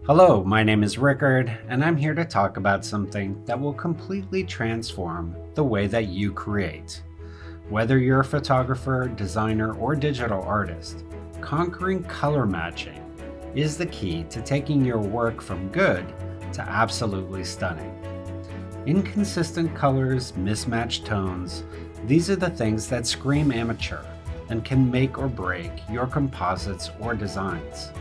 Hello, my name is Rickard, and I'm here to talk about something that will completely transform the way that you create. Whether you're a photographer, designer, or digital artist, conquering color matching is the key to taking your work from good to absolutely stunning. Inconsistent colors, mismatched tones, these are the things that scream amateur and can make or break your composites or designs.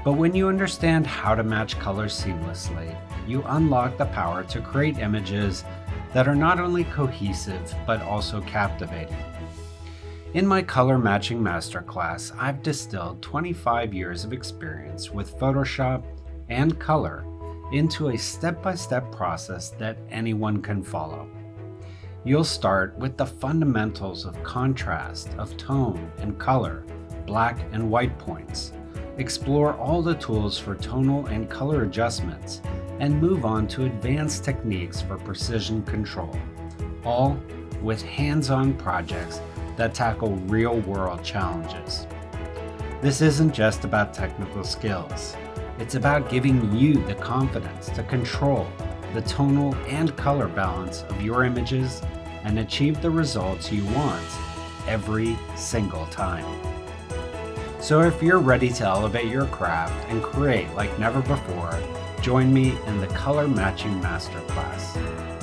But when you understand how to match colors seamlessly, you unlock the power to create images that are not only cohesive, but also captivating. In my color matching masterclass, I've distilled 25 years of experience with Photoshop and color into a step-by-step process that anyone can follow. You'll start with the fundamentals of contrast, of tone and color, black and white points. Explore all the tools for tonal and color adjustments, and move on to advanced techniques for precision control, all with hands-on projects that tackle real-world challenges. This isn't just about technical skills. It's about giving you the confidence to control the tonal and color balance of your images and achieve the results you want every single time. So if you're ready to elevate your craft and create like never before, join me in the Color Matching Masterclass.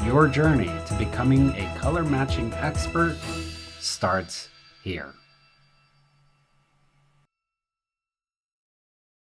Your journey to becoming a color matching expert starts here.